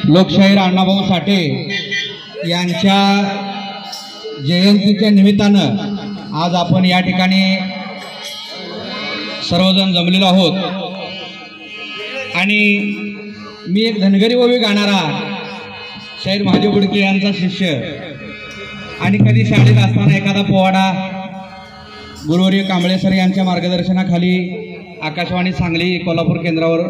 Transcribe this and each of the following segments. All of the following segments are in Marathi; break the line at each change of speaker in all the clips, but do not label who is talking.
लोकशाहीर अण्णाभाऊ साठे यांच्या जयंतीच्या निमित्तानं आज आपण या ठिकाणी सर्वजण जमलेलो आहोत आणि मी एक धनगरी ओवी गाणारा शाहीर महादेव बुडके यांचा शिष्य आणि कधी शाळेत असताना एखादा पोवाडा गुरुवर्य कांबळे सर यांच्या मार्गदर्शनाखाली आकाशवाणी सांगली कोल्हापूर केंद्रावर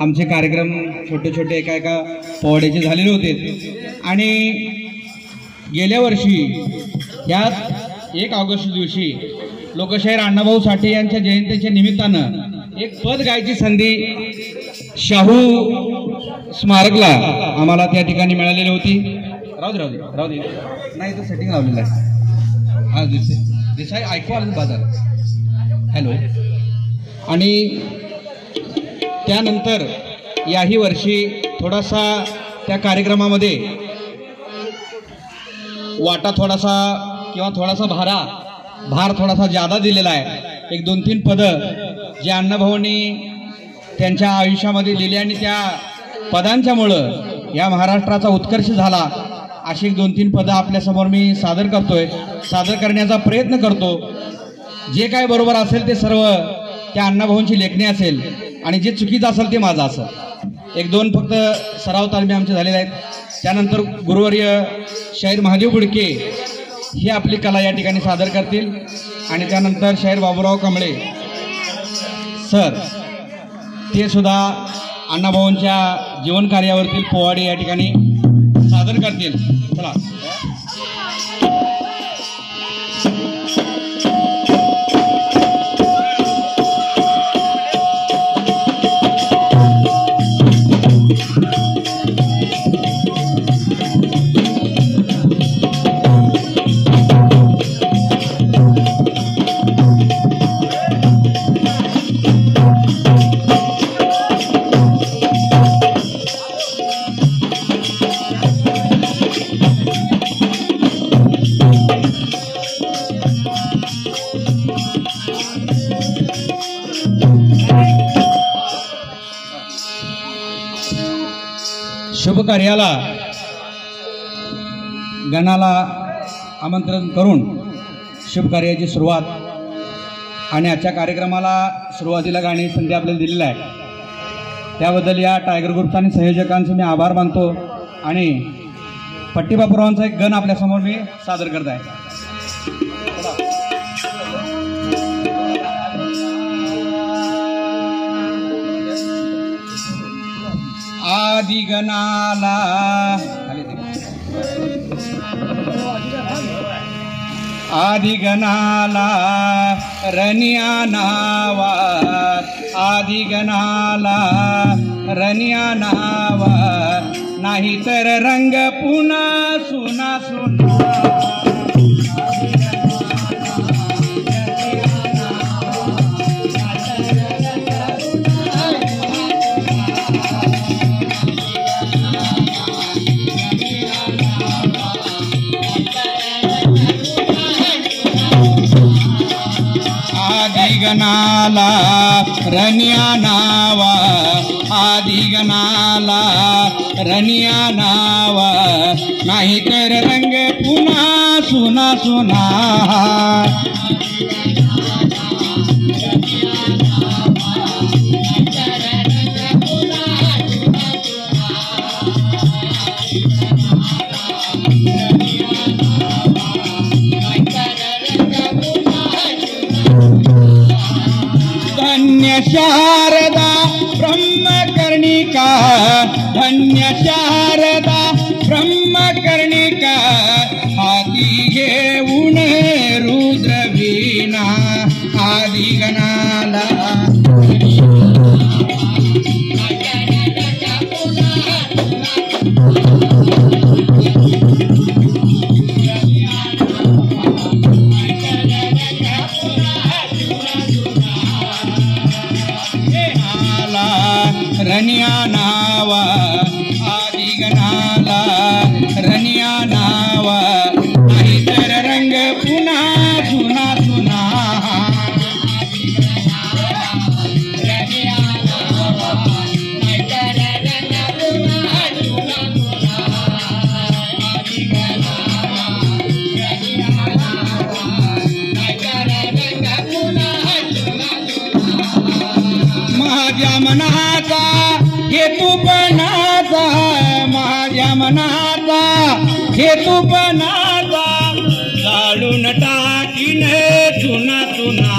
आमचे कार्यक्रम छोटे छोटे एका पोवाड्याचे झालेले होते आणि गेल्या वर्षी यात 1 ऑगस्ट दिवशी लोकशाहीर अण्णाभाऊ साठे यांच्या जयंतीच्या निमित्तानं एक पद गायची संधी शाहू स्मारकला आम्हाला त्या ठिकाणी मिळालेली होती। राहू दे नाही तर सेटिंग लावलेलं आहे। हा देसाई ऐकू आलं बाजार हॅलो। आणि त्यानंतर याही वर्षी थोडासा त्या कार्यक्रमामध्ये वाटा थोडासा किंवा थोडासा भार थोडासा ज्यादा दिलेला आहे। एक 2-3 पदं जे अण्णाभाऊंनी त्यांच्या आयुष्यामध्ये लिहिली आणि त्या पदांच्यामुळं या महाराष्ट्राचा उत्कर्ष झाला अशी 2-3 पदं आपल्यासमोर मी सादर करतोय, सादर करण्याचा प्रयत्न करतो। जे काय बरोबर असेल ते सर्व त्या अण्णाभाऊंची लेखणी असेल आणि जे चुकीचं असेल ते माझं असेल। 1-2 फक्त सराव तालमी आमचे झालेले आहेत। त्यानंतर गुरुवर्य शाहीर महादेव बुडके ही आपली कला या ठिकाणी सादर करतील आणि त्यानंतर शाहीर बाबूराव कांबळे सर ते सुद्धा अण्णाभाऊंच्या जीवन कार्यावरतील पोवाडे या ठिकाणी सादर करतील। चला शुभ कार्याला गणाला आमंत्रण करून शुभ कार्याची सुरुवात आणि आजच्या कार्यक्रमाला सुरुवातीला गाणी संधी आपल्याला दिलेला आहे त्याबद्दल या टायगर ग्रुपचा आणि संयोजकांचे मी आभार मानतो आणि पट्टी बापूरावांचा एक गण आपल्यासमोर मी सादर करत आहे। आदि गणाला रनिया नावा आदि गणाला रनिया नावा नाही तर रंग पुन्हा सुना सुना गणाला रनिया नावा आदि गणाला रनिया नावा नाही तर रंग पुन्हा सुना सुना धन्य शारदा ब्रह्मकर्णिका धन्य शारदा ब्रह्मकर्णिका हाती घेऊन रुद्रवीणा आदि गणाला रनिया नावा आदि गणाला रनिया नावा नाही तर रंग पुन्हा सुना सुना रनिया नावा नाही तर रंग पुन्हा सुना मनाचा हेतूपणाचा जाळून टाकीन चुना चुना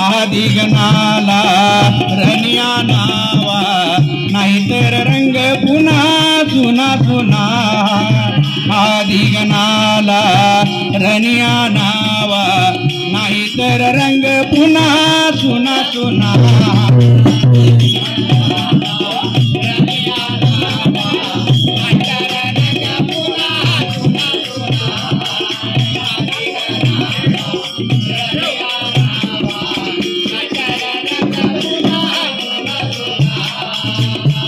आदिगनाला रनिया नावा नाहीतर रंग पुन्हा चुना चुना आदिगनाला रनिया नावा नाहीतर रंग पुन्हा चुना चुना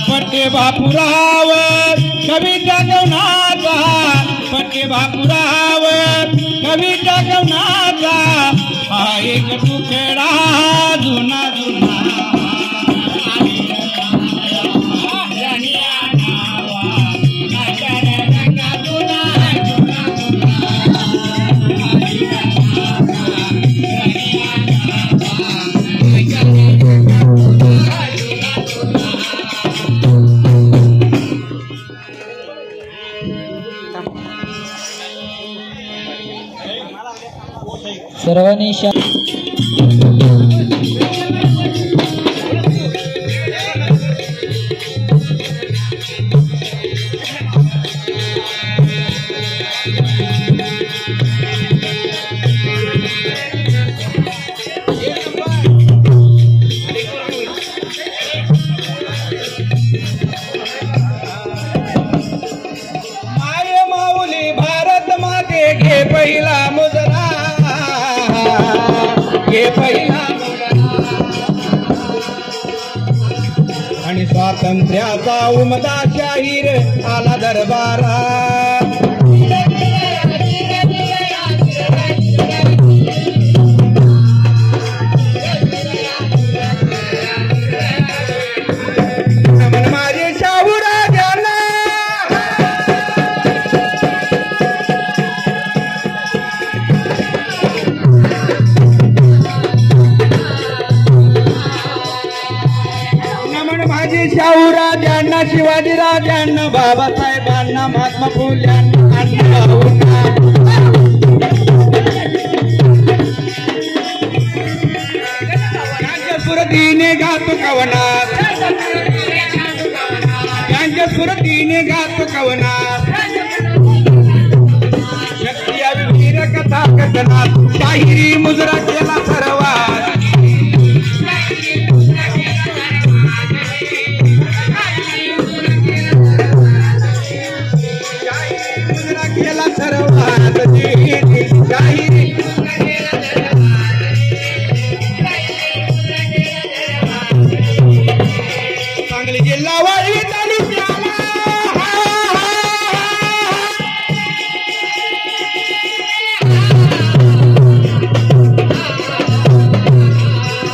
पट्टे बापुराव कवी जगवनाचा पट्टे बापुराव कवी जगवनाचा हा एक तुकडा जुना जुना
सर्वांनी
माय माऊली भारत माते घे पहिला मुजरा घे पहिला आणि स्वातंत्र्याचा उमदा शाहीर आला दरबारा नमन माझे शाहू राजांना माझे शाहू राजांना शिवाजी राजांना बाबासाहेबांना महात्मा फुल्यांना अण्णाभाऊंना यांच्या सुरतीने गातो कवनात यांच्या सुरतीने गातो कवनात शक्ती वीर कथा कथनात शाहिरी मुजरा केला सर्वात केला सर्वात शाहिरी सांगली जिल्हा वाळवी तालुक्याला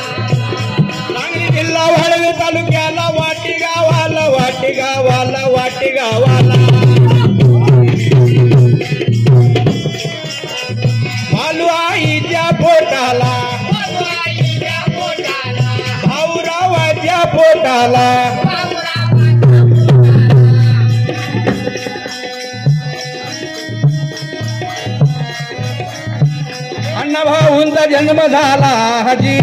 सांगली जिल्हा वाळवी तालुक्याला वाटी गावाला वाटी गावाला वाटी गावाला भालू आईच्या पोटाला भाऊरावाच्या पोटाला अण्णाभाऊंचा जन्म झाला हजी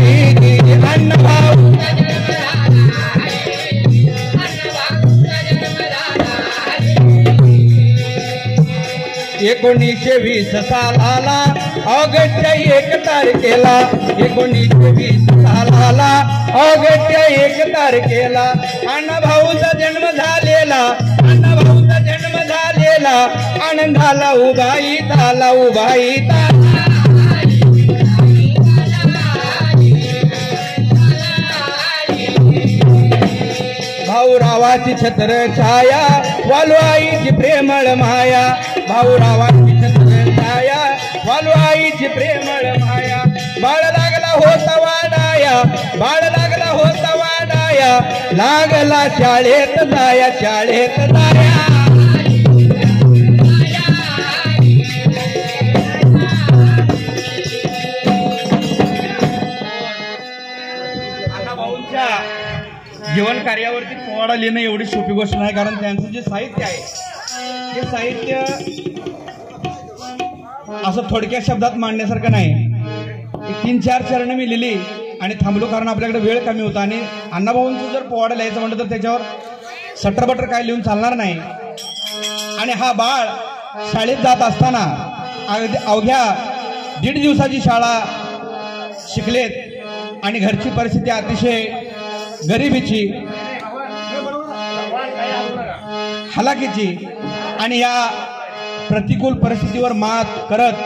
अण्णाभाऊ 1920 सालाला ऑगस्ट 1 तारखेला 1920 सालाला ऑगस्ट 1 तारखेला अण्णाभाऊंचा जन्म झालेला आनंदाला उभाई ताला भाऊरावाची छत्र छाया वालुआईची प्रेमळ माया भाऊरावाची छत्र छाया वालुआईची प्रेमळ माया बाळ लागला होता वाडाया लागला शाळेत जाया शाळेत जाया अण्णाभाऊंच्या जीवन कार्यावरती पोवाडा लिहिणं एवढी सोपी गोष्ट नाही, कारण त्यांचं जे साहित्य आहे ते साहित्य असं थोडक्या शब्दात मांडण्यासारखं नाही. 3-4 चरण मी लिहिली आणि थांबलो, कारण आपल्याकडे वेळ कमी होता. आणि अण्णाभाऊंचं जर पोवाडा लिहायचं म्हटलं तर त्याच्यावर सटरबटर काय लिहून चालणार नाही. आणि हा बाळ शाळेत जात असताना अवघ्या 1.5 दिवसाची शाळा शिकलेत आणि घरची परिस्थिती अतिशय गरिबीची, हलाखीची, आणि या प्रतिकूल परिस्थितीवर मात करत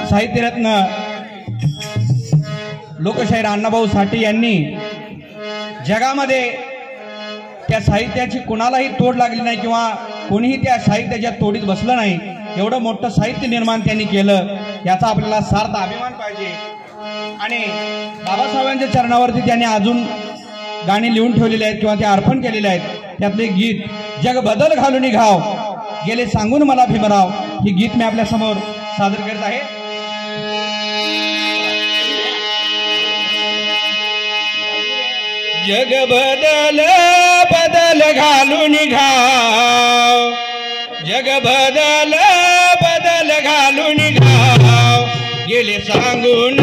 साहित्यरत्न लोकशाहीर अण्णाभाऊ साठे यांनी जगामध्ये त्या साहित्याची कुणालाही तोड लागली नाही किंवा कोणीही त्या साहित्याच्या तोडीत बसलं नाही. एवढं मोठं साहित्य निर्माण त्यांनी केलं, याचा आपल्याला सार्थ अभिमान पाहिजे. आणि बाबासाहेबांच्या चरणावरती त्यांनी अजून गाणी लिहून ठेवलेली आहेत किंवा ते अर्पण केलेले आहेत. त्यातले गीत जग बदल घालून घाव गेले सांगून मला भीमराव, हे गीत मी आपल्या समोर सादर करत आहे. जग बदल बदल घालून घाव, जग बदल बदल घालून घाव गेले सांगून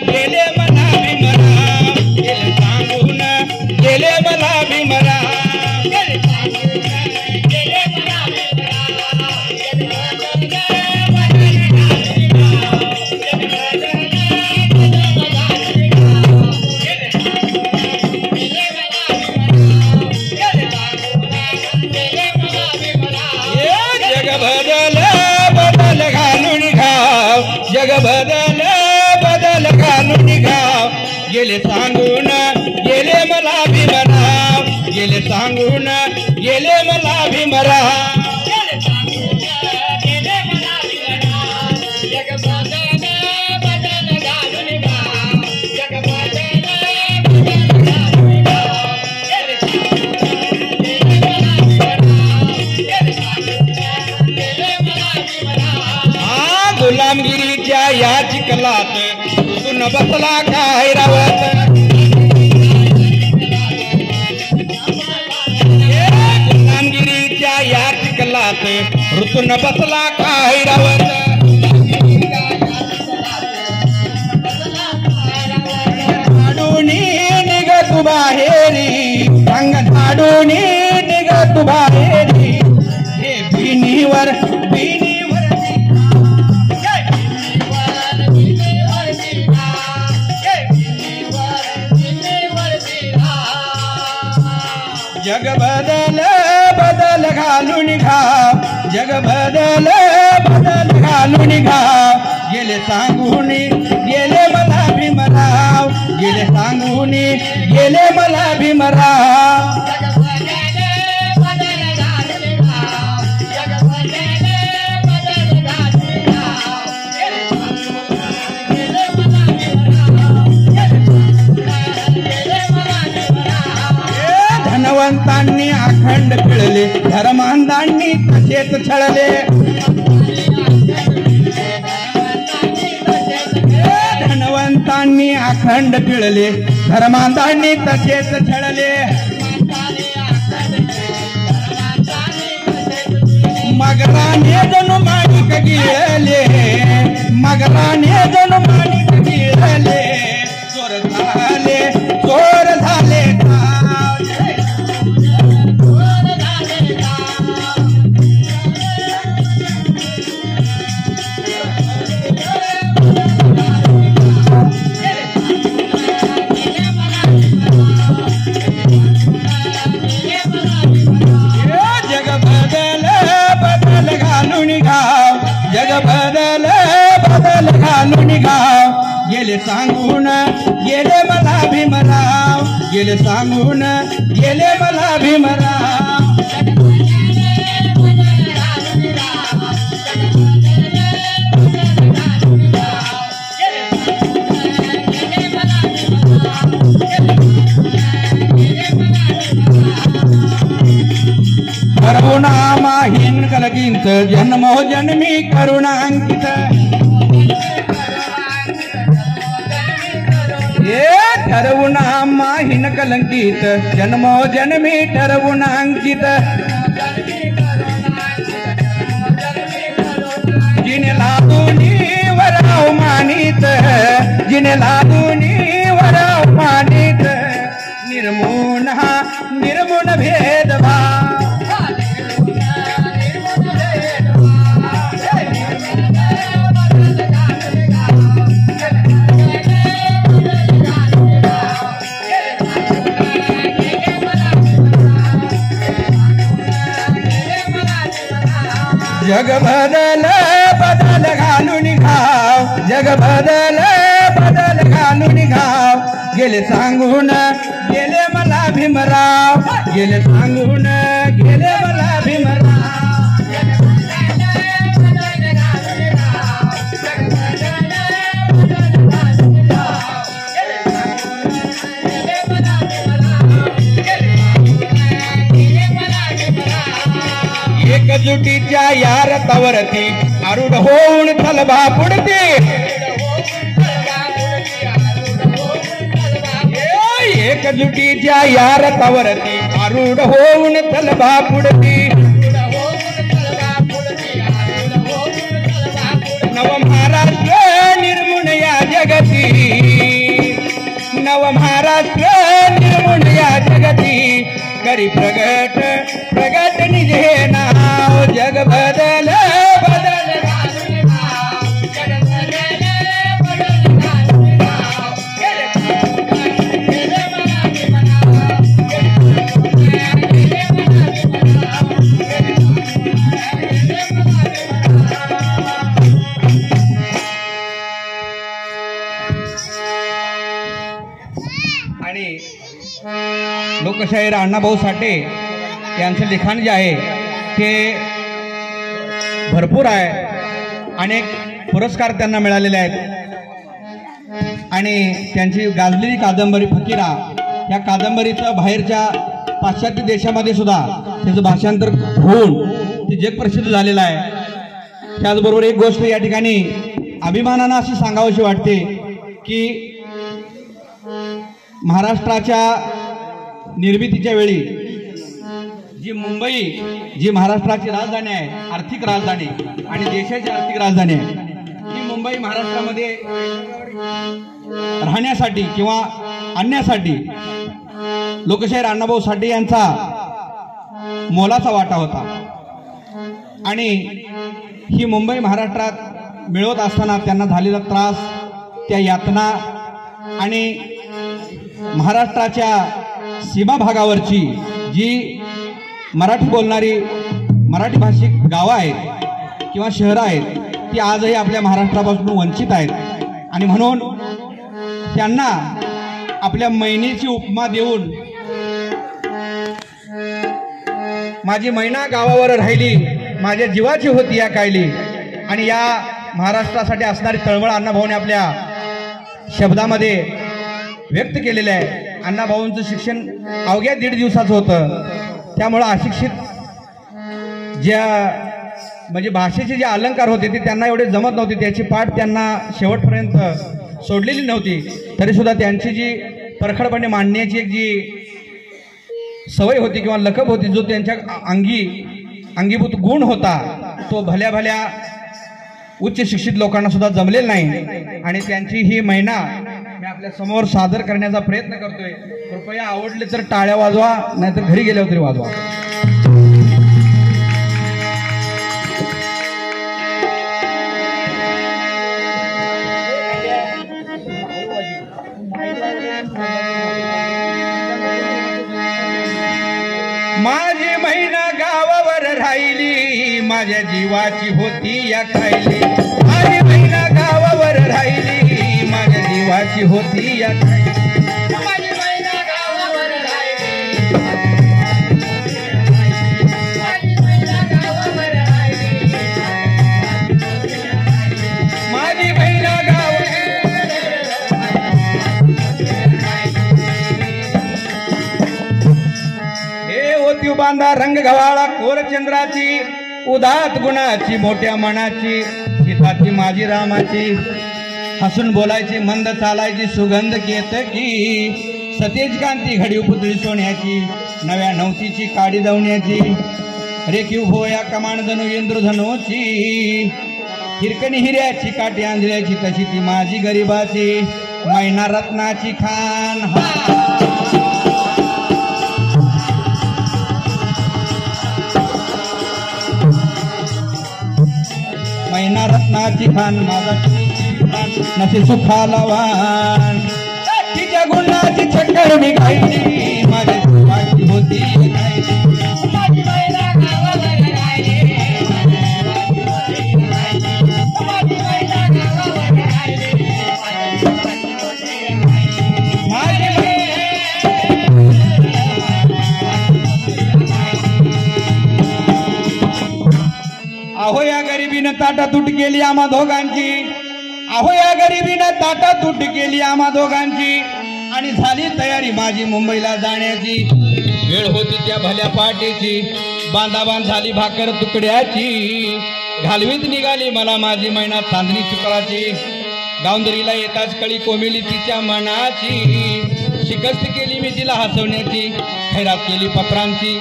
गेले मला भीमराव, गेले सांगून गेले मला भीमराव, गेले सांगून गेले मला जग बदल बदल घालून घाव गेले सांगून गेले मला भीमराव, गेले सांगून गेले मला भीमराव, गेले सांगून गेले मला भीमराव. जग बदल बदल घालून घाव, जग बदल बदल घालून घाव गेले सांगून गेले मला भीमराव, गेले सांगून गेले मला भीमराव. गुलामगिरीच्या या चिखलात ऋतून बसला काय रावत, गुलामगिरीच्या या चिखलात ऋतून बसला काय रावत. झाडून निघ तू बाहेरी, अंग झाडून निघ तू बाहेरी, हे बिनीवर जग बदल बदल घालून घाव, जग बदल बदल घालून घाव गेले सांगून गेले मला भीमराव, गेले सांगून गेले मला भीमराव. धनवंतांनी अखंड पिळले, धर्मांधांनी तसेच छळले, धनवंतांनी अखंड पिळले, धर्मांधांनी तसेच छळले. मगराने जणू माणिक गिळले, मगराने जणू माणिक गिळले, चोर झाले चोर झाले गेले सांगून गेले मला भीमराव, गेले सांगून गेले मला भीमराव. लागींत जन्मोजन्मी करुणांकित ये ठरवून माहीन कलंकित जन्मोजन्मी ठरवून अंकित जिने लागूनी वराव मानित जिने लागूनी वराव मानित निर्मून भेदभाव जग बदल घालून घाव जग बदल घालून घाव गेले सांगून गेले मला भीमराव गेले सांगून गेले मला भीमराव एकजुटीच्या या रथावरती आरूढ होऊन थलबा पुढती एकजुटीच्या या रथावरती आरूढ होऊन थलबा पुढती नव महाराष्ट्र निर्मून या जगती नव महाराष्ट्र निर्मून या जगती करी प्रगट निजे नाव जग बदल आणि लोकशाहीर अण्णाभाऊ साठे यांचं लिखाण जे आहे ते भरपूर आहे. अनेक पुरस्कार त्यांना मिळालेले आहेत आणि त्यांची गाजलेली कादंबरी फकीरा या कादंबरीचं बाहेरच्या पाश्चात्य देशामध्ये सुद्धा त्याचं भाषांतर होऊन ते जगप्रसिद्ध झालेलं आहे. त्याचबरोबर एक गोष्ट या ठिकाणी अभिमानानं अशी सांगावीशी वाटते की महाराष्ट्राच्या निर्मितीच्या वेळी जी मुंबई जी महाराष्ट्राची राजधानी आहे, आर्थिक राजधानी आणि देशाची आर्थिक राजधानी आहे, ही मुंबई महाराष्ट्रामध्ये राहण्यासाठी किंवा आणण्यासाठी लोकशाहीर अण्णाभाऊ साठे यांचा मोलाचा वाटा होता. आणि ही मुंबई महाराष्ट्रात मिळवत असताना त्यांना झालेला त्रास, त्या यातना आणि महाराष्ट्राच्या सीमा भागावरची जी मराठी बोलणारी मराठी भाषिक गावं आहेत किंवा शहरं आहेत ती आजही आपल्या महाराष्ट्रापासून वंचित आहेत. आणि म्हणून त्यांना आपल्या मैनीची उपमा देऊन माझी मैना गावावर राहिली माझ्या जीवाची होती या कायली आणि या महाराष्ट्रासाठी असणारी तळमळ अण्णाभाऊने आपल्या शब्दामध्ये व्यक्त केलेलं आहे. अण्णाभाऊंचं शिक्षण अवघ्या 1.5 दिवसाचं होतं. त्यामुळं अशिक्षित ज्या म्हणजे भाषेचे जे अलंकार होते ते त्यांना एवढे जमत नव्हते, त्याची पाठ त्यांना शेवटपर्यंत सोडलेली नव्हती. तरीसुद्धा त्यांची जी परखडपणे मांडण्याची एक जी सवय होती किंवा लकब होती, जो त्यांच्या अंगीभूत गुण होता, तो भल्या भल्या उच्च शिक्षित लोकांना सुद्धा जमलेला नाही. आणि त्यांची ही मैना मी आपल्या समोर सादर करण्याचा प्रयत्न करतोय. कृपया आवडले तर टाळ्या वाजवा, नाहीतर घरी गेल्यावर तरी वाजवा. माझी मैना गावावर राहिली माझ्या जीवाची होती या खायली. माझी मैना गावावर राहिली माझ्या जीवाची होती या खायली. माझी मैना गावावर राहिली माझी मैना गावावर राहिली माझी मैना गावावर हे होती बांधा रंग गव्हाळा कोर चंद्राची उदात गुणाची मोठ्या मनाची सीताची माझी रामाची हसून बोलायची मंद चालायची सुगंध केतकी सतेज कांती घडीव पुतळी सोन्याची नव्या नवतीची काडी दवण्याची रेखीव होया कमान धनु इंद्रधनूची हिरकणी हिऱ्याची काठी आंधळ्याची तशी ती माझी गरिबाची मैना रत्नाची खान मैना रत्नाची खान माझा नसे सुखाला वाण तिच्या गुणाची चक्कर मी खायची माझ्या सुखाची होती अहो या गरिबीनं ताटा तुट केली आम्हा दोघांची अहो या गरिबीनं ताटा तुट केली आम्हा दोघांची आणि झाली तयारी माझी मुंबईला जाण्याची वेळ होती त्या भल्या पाटीची बांधाबांध झाली भाकर तुकड्याची घालवीत निघाली मला माझी मैना चांदणी शुक्राची गावंदरीला येताच कळी कोमिली तिच्या मनाची शिकस्त केली मी तिला हसवण्याची खैरात केली पत्रांची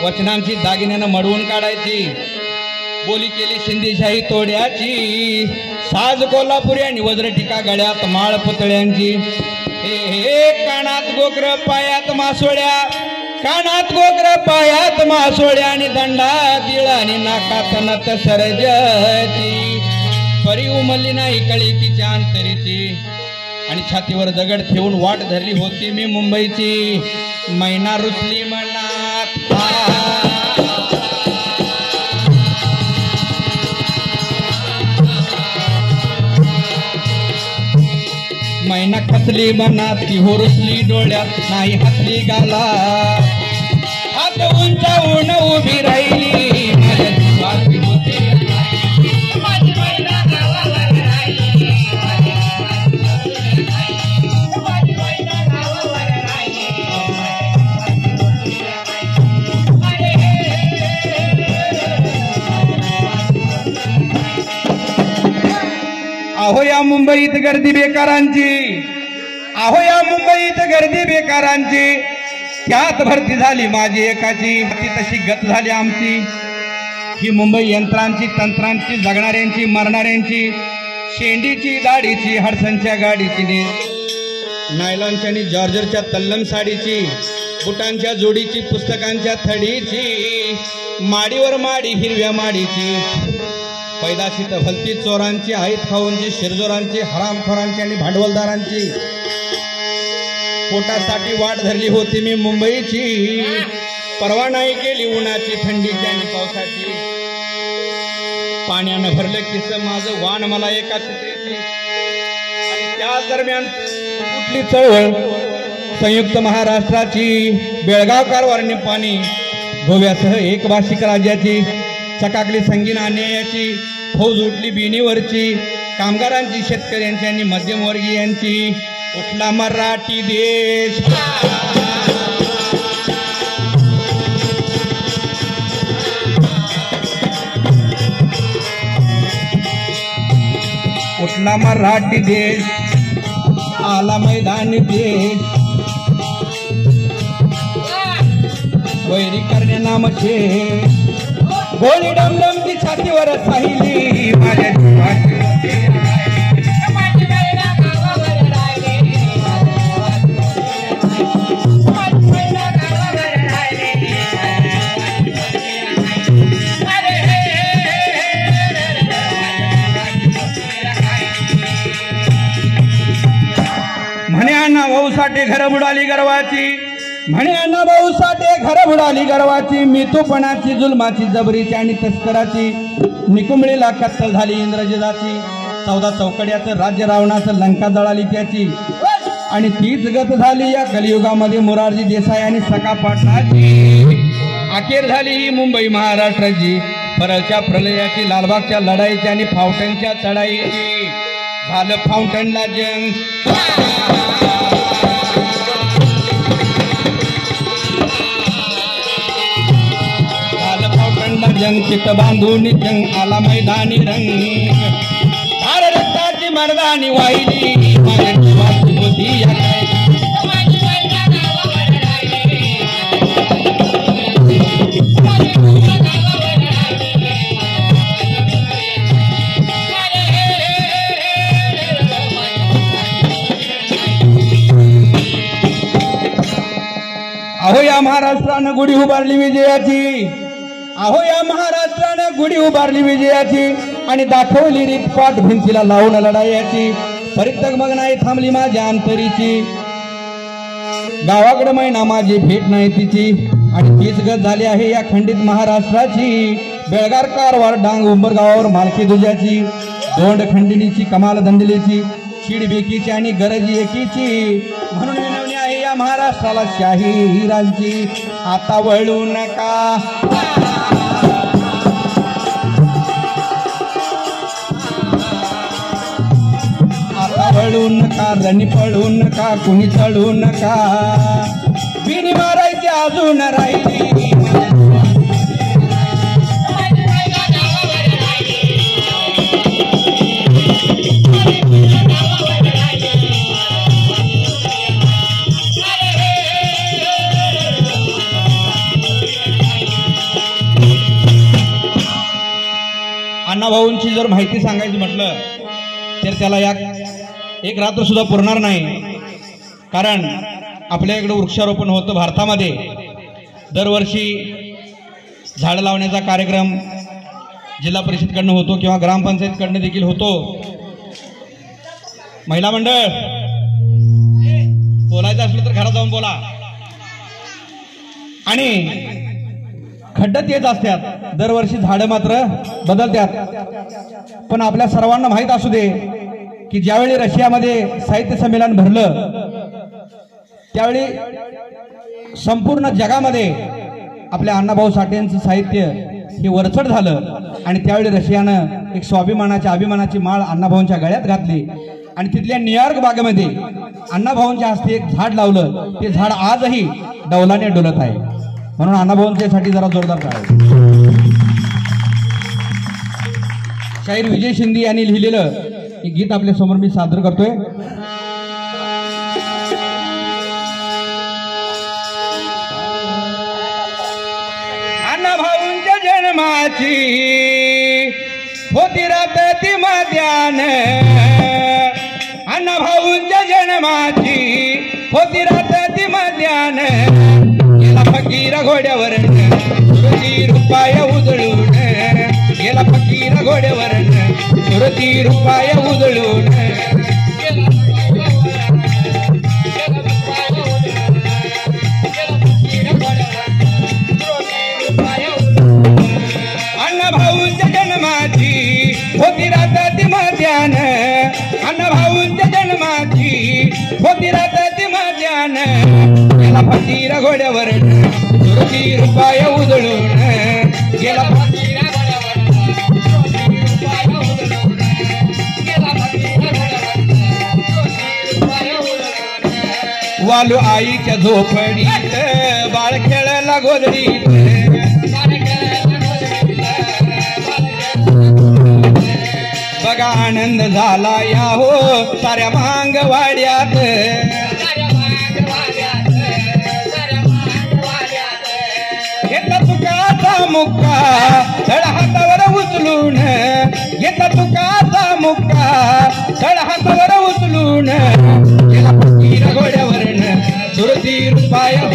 वचनांची दागिन्यानं मडवून काढायची बोली केली सिंधीशाही तोड्याची साज कोल्हापुरी आणि वज्र टिका गळ्यात माळ पुतळ्यांची हे कानात गोकर पायात मासोळ्या कानात गोकर पायात मासोळ्या आणि दंडा तिळ आणि नाकात नत सरजची परी उमलली नाही कळी तिच्या अंतरीची आणि छातीवर दगड ठेवून वाट धरली होती मी मुंबईची मैना रुसली मनात मैना खचली मनात ती होरसली डोळ्यात नाही हसली गाला हात उंचावून उभी राहिली माझ्या जीवाची होती माझी मैना गावावर राहिली माझी मैना गावावर राहिली अहो या मुंबईत गर्दी बेकारांची अहो या मुंबईत गर्दी बेकारांची त्यात भरती झाली माझी एकाची ती तशी गत झाली आमची ही मुंबई यंत्रांची तंत्रांची जगणाऱ्यांची मरणाऱ्यांची शेंडीची दाढीची हडसनच्या गाडीची नायलॉनच्या आणि जॉर्जरच्या तल्लम साडीची बुटांच्या जोडीची पुस्तकांच्या थडीची माडीवर माडी हिरव्या माडीची पैदाशी तर भलती चोरांची आईत खाऊंची शिरजोरांची हरामखोरांची आणि भांडवलदारांची पोटासाठी वाट धरली होती मी मुंबईची परवा नाही केली उन्हाची थंडीची आणि पावसाची पाण्यानं भरलं किस माझं वाण मला एका चित्रेची आणि त्या दरम्यान कुठली चळवळ संयुक्त महाराष्ट्राची बेळगाव कारवारने पाणी गोव्यासह एक भाषिक राज्याची चकाकली संगीन अन्यायाची फौज उठली बिनीवरची कामगारांची शेतकऱ्यांची आणि मध्यमवर्गीयांची उठला मराठी देश उठला मराठी देश आला मैदानी देश वैरी करण्या नामचे गोळी डमडम ती छातीवर साहिली माझ्या जीवाची म्हणे अण्णा भाऊ साठे घर बुडाली गर्वाची म्हणे अण्णा भाऊ साठे घर बुडाली गर्वाची मितूपणाची जुलमाची जबरीची आणि तस्कराची निकुंबळीला कत्तल झाली इंद्रजिताची 14 चौकड्याचं राज्य रावणाचं लंका जळाली त्याची आणि तीच गत झाली या कलियुगामध्ये मोरारजी देसाई आणि सखा पाटलाची अखेर झाली ही मुंबई महाराष्ट्राची परळच्या प्रलयाची लालबागच्या लढाईची आणि फाउंटनच्या चढाईची झालं फाउंटनला जंग जंग मग चित्त बांधून जंग आला मैदानी रंग धार रक्ताची मर्दानी वाहिली माझ्या जीवाची होती या काय अहो या महाराष्ट्रानं गुढी उभारली विजयाची अहो या महाराष्ट्रानं गुढी उभारली विजयाची आणि दाखवली रीत पाठ भिंतीला लावून लढायाची परित्यक मग नाही थांबली माझ्या अंतरीची गावाकडे मैना माझी भेट नाही तिची आणि तीच गत झाली आहे या खंडित महाराष्ट्राची बेळगार कारवार डांग उंबरगावावर मालकी दुजाची दोंड खंडिनीची कमाल दंडलीची चिडबेकीची आणि गरज एकीची म्हणून विनवणी आहे या महाराष्ट्राला शाही हिरांची आता वळू नका आता वळू नका रणी पळू नका कुणी चढू नका बिनी मारायची अजून राहिली अण्णाभाऊंची जर माहिती सांगायची म्हटलं तर त्याला एक रात्र सुद्धा पुरणार नाही कारण आपल्या इकडे वृक्षारोपण होतं भारतामध्ये दरवर्षी झाड लावण्याचा कार्यक्रम जिल्हा परिषदकडनं होतो किंवा ग्रामपंचायतकडनं देखील होतो महिला मंडळ बोलायचं असलं तर घरात जाऊन बोला आणि खड्ड्यात येत असतात दरवर्षी झाडं मात्र बदलतात पण आपल्या सर्वांना माहित असू दे की ज्यावेळी रशियामध्ये साहित्य संमेलन भरलं त्यावेळी संपूर्ण जगामध्ये आपल्या अण्णाभाऊ साठेंचं साहित्य हे वरचढ झालं आणि त्यावेळी रशियानं एक स्वाभिमानाची अभिमानाची माळ अण्णाभाऊंच्या गळ्यात घातली आणि तिथल्या न्यूयॉर्क बागेमध्ये अण्णाभाऊंच्या हस्ते एक झाड लावलं ते झाड आजही डौलाने डोलत आहे म्हणून अण्णाभाऊंच्यासाठी जरा जोरदार टाळ्या शाहीर विजय शिंदे यांनी लिहिलेलं एक गीत आपल्या समोर मी सादर करतोय अण्णाभाऊंच्या जन्माची होती रात ती मध्यान अण्णाभाऊंच्या जन्माची होती रात ती मध्यान गेला फकीर घोड्यावर सुरती रुपया उधळून गेला फकीर घोड्यावर सुरती रुपया उधळून अण्णाभाऊंच्या जन्माची होती रात ती मध्यान अण्णाभाऊंच्या जन्माची होती रात ती मध्यान गेला फकीर घोड्यावर सुरती रुपया उधळून गेला फकीर वालू आईच्या झोपडीत बाळ खेळला गोधडीत बघा आनंद झाला या हो साऱ्या मांगवाड्यात घेतला तुकाचा मुक्का धड हातावर उचलून घेतला तुकाचा मुक्का धड हातावर उचलून गेला फकीर घोड्यावरन सुरती रुपया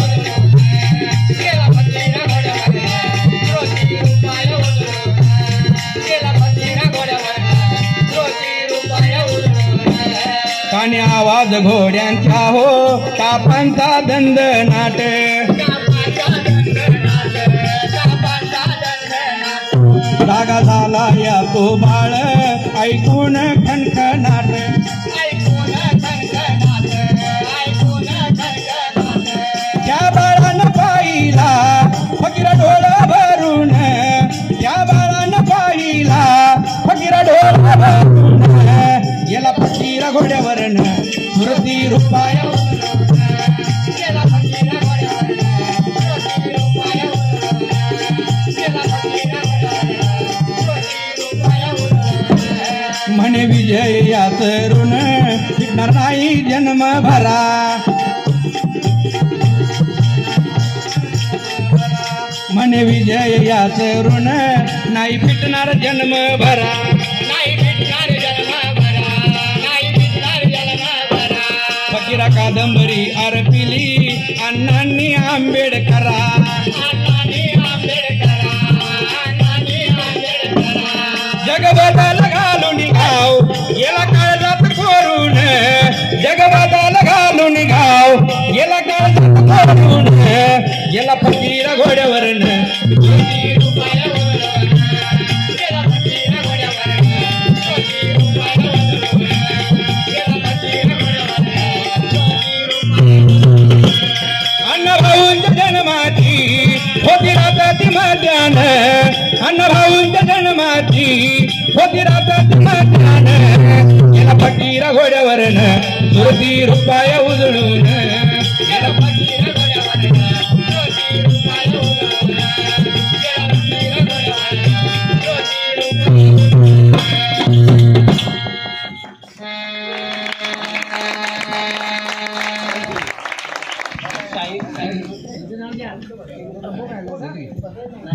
काने आवाज घोड्यांचा हो तापांचा दंदनाट जागा झाला या तो बाळ ऐकून खणखणाट त्या बाळानं पाहिला फकीर डोळा भरून त्या बाळानं पाहिला फकीर डोळा भरून गेला फकीर घोड्यावरन सुरती रुपया ऋण फिटणार नाही जन्मभरा. म्हणे विजय याच ऋण नाही फिटणार जन्मभरा. फकीरा कादंबरी अर्पिली अण्णांनी आंबेडकरा. जगबदल घालून घाव गेला काळजात कोरून. जगबदल घालून घाव गेला काळजात कोरून. गेला फकीरा घोड्यावरन अण्णाभाऊंच्या जन्माची होती राताची मध्यान. अण्णाभाऊंच्या जन्माची होती राताची मध्यान. गेला फकीरा घोड्यावरन ज्योती रुपाया उजळून. गेला फकीरा घोड्यावरन ज्योती रुपाया उजळून.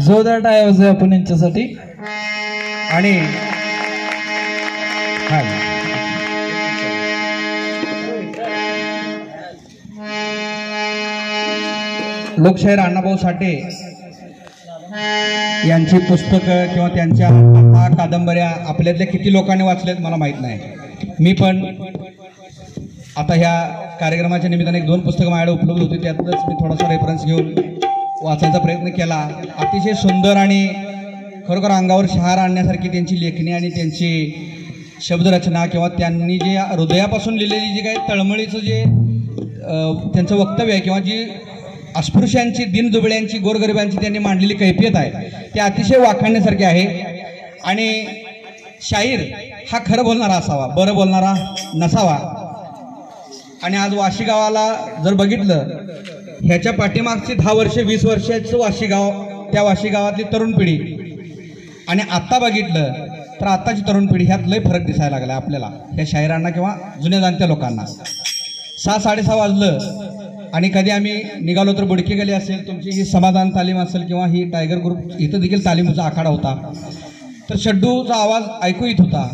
जोरदार टाळ्या वाजवा आपण यांच्यासाठी.
आणि लोकशाहीर अण्णाभाऊ साठे यांची पुस्तकं किंवा त्यांच्या कादंबऱ्या आपल्यातल्या किती लोकांनी वाचल्यात मला माहीत नाही. मी पण आता ह्या कार्यक्रमाच्या निमित्ताने 1-2 पुस्तकं माझ्याकडे उपलब्ध होती, त्यातच मी थोडासा रेफरन्स घेऊन वाचायचा प्रयत्न केला. अतिशय सुंदर आणि खरोखर अंगावर शहार आणण्यासारखी त्यांची लेखणी आणि त्यांची शब्दरचना किंवा त्यांनी जे हृदयापासून लिहिलेली जी काही तळमळीचं जे त्यांचं वक्तव्य आहे किंवा जी अस्पृश्यांची, दीनदुबळ्यांची, गोरगरिबांची त्यांनी मांडलेली कैफियत आहे ते अतिशय वाखाणण्यासारखे आहे. आणि शाहीर हा खरं बोलणारा असावा, बरं बोलणारा नसावा. आणि आज वाशी गावाला जर बघितलं, ह्याच्या पाठीमागची 10 वर्षे 20 वर्षाचं वाशी गाव, त्या वाशी गावातली तरुण पिढी आणि आत्ता बघितलं तर आत्ताची तरुण पिढी ह्यात लय फरक दिसायला लागला आपल्याला, ह्या शाहिरांना किंवा जुन्या जाणत्या लोकांना. 6-6:30 वाजलं आणि कधी आम्ही निघालो तर बुडकी गली असेल, तुमची ही समाधान तालीम असेल किंवा ही टायगर ग्रुप, इथं देखील तालीमचा आखाडा होता, तर शड्डूचा आवाज ऐकू येत होता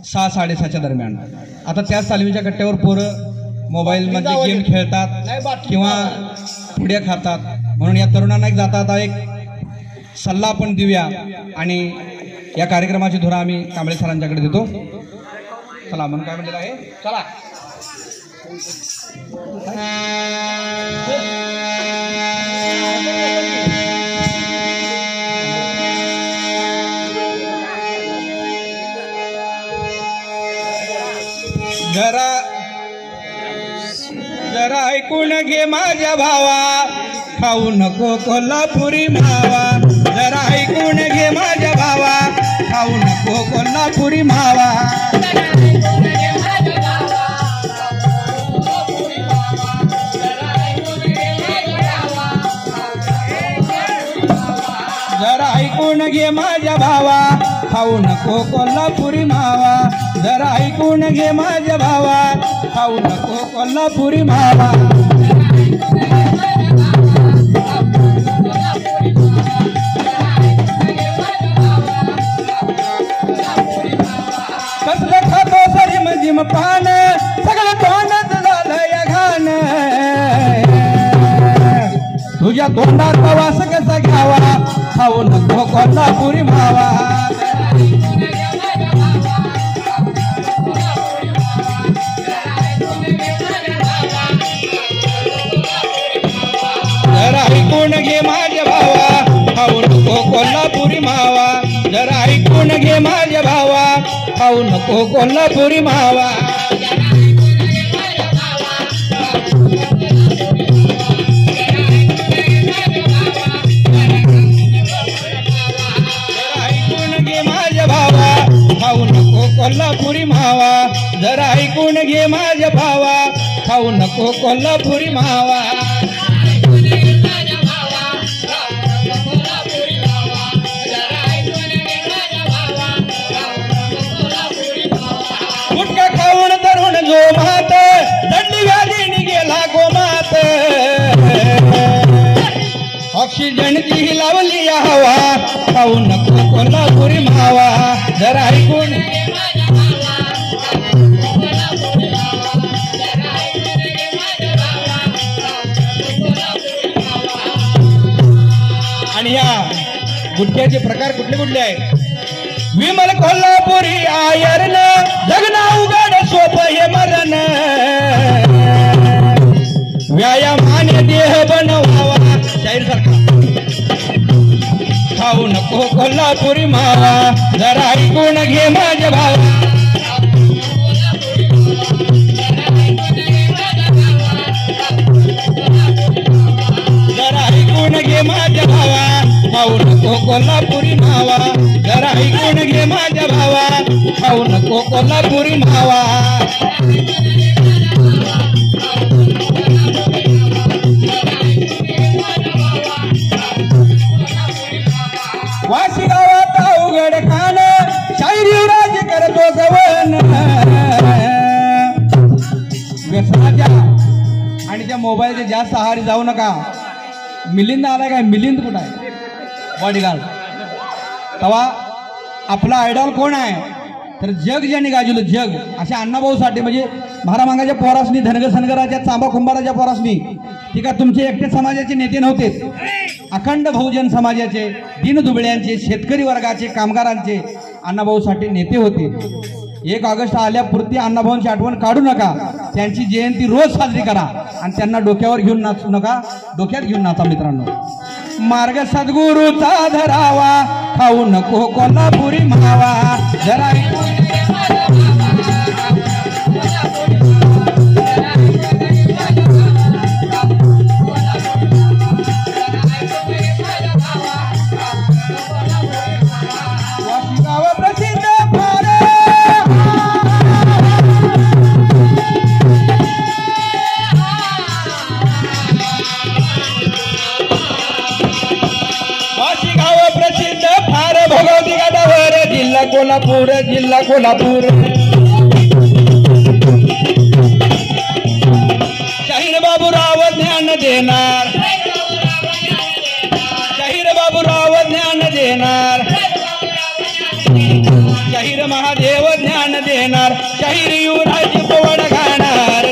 6-6:30च्या दरम्यान. आता त्याच तालीमीच्या कट्ट्यावर पोरं मोबाईलमध्ये गेम खेळतात किंवा पुड्या खातात. म्हणून या तरुणांना एक जाता आता एक सल्ला आपण देऊया आणि या कार्यक्रमाची धुरा आम्ही कांबळे सरांच्याकडे देतो. चला, म्हणून काय म्हणलेलं आहे, चला. जरा ऐकून घे माझ्या भावा, खाऊ नको कोल्हापुरी मावा. जरा ऐकून घे माझ्या भावा, खाऊ नको कोल्हापुरी मावा. जरा ऐकून घे माझ्या भावा, खाऊ नको कोल्हापुरी मावा. जरा ऐकून घे माझ्या भावा, खाऊ नको कोल्हापुरी मावा. कसलं खातो सरी मजिम पान, सगळं तोंडात झालं या घाण. तुझ्या तोंडाचा वास कसा घ्यावा, खाऊ नको कोल्हापुरी मावा. जरा ऐकून घे माझ्या भावा, खाऊ नको कोल्हापुरी मावा. जरा ऐकून घे माझ्या भावा, खाऊ नको कोल्हापुरी मावा. खाऊ नको कोल्हापुरी मावा. जरा ऐकून घे माझ्या भावा, खाऊ नको कोल्हापुरी मावा. गुटखा ऑक्सिजनची लावली हवा खाऊ नको कोल्हापुरी मावा जरा ऐकून आणि या गुटख्याचे प्रकार कुठले कुठले आहेत विमल कोल्हापुरी आयर्न जगना उघड सोप हे मरण व्यायामाने देह बनवावा शाहीर सारखा खाऊ नको कोल्हापुरी मावा जरा ऐकून घे माझ्या भावा जरा ऐकून घे माझ्या भावा खाऊ नको कोल्हापुरी मावा जरा ऐकून घे माझ्या भावा खाऊ नको कोल्हापुरी मावा वाशी गावात अवघड खान शाहीर युवराज करतो गवन व्यसनाच्या आणि त्या मोबाईलच्या जास्त आहारी जाऊ नका मिलिंद आलाय काय मिलिंद कुठं आहे बॉडीगार्ड तेव्हा आपला आयडॉल कोण आहे तर जग ज्यांनी गाजवलं जग अशा अण्णाभाऊ साठे म्हणजे महारामांगाच्या पोरासनी धनगर सनगराच्या चांबा कुंभाराच्या पोरासनी ठीक आहे तुमचे एकटे समाजाचे नेते नव्हतेच अखंड बहुजन समाजाचे दीनदुबळ्यांचे शेतकरी वर्गाचे कामगारांचे अण्णाभाऊ साठे नेते होते 1 ऑगस्ट आल्यापुरती अण्णाभाऊंची आठवण काढू नका त्यांची जयंती रोज साजरी करा आणि त्यांना डोक्यावर घेऊन नाचू नका डोक्यात घेऊन नाचा मित्रांनो मार्ग सद्गुरूचा धरावा खाऊ नको कोल्हापुरी मावा जरा कोल्हापूर जिल्हा कोल्हापूर शाहीर बाबूराव ज्ञान देणार शाहीर बाबूराव ज्ञान देणार शाहीर महादेव ज्ञान देणार शाहीर युवराज पोवड गाणार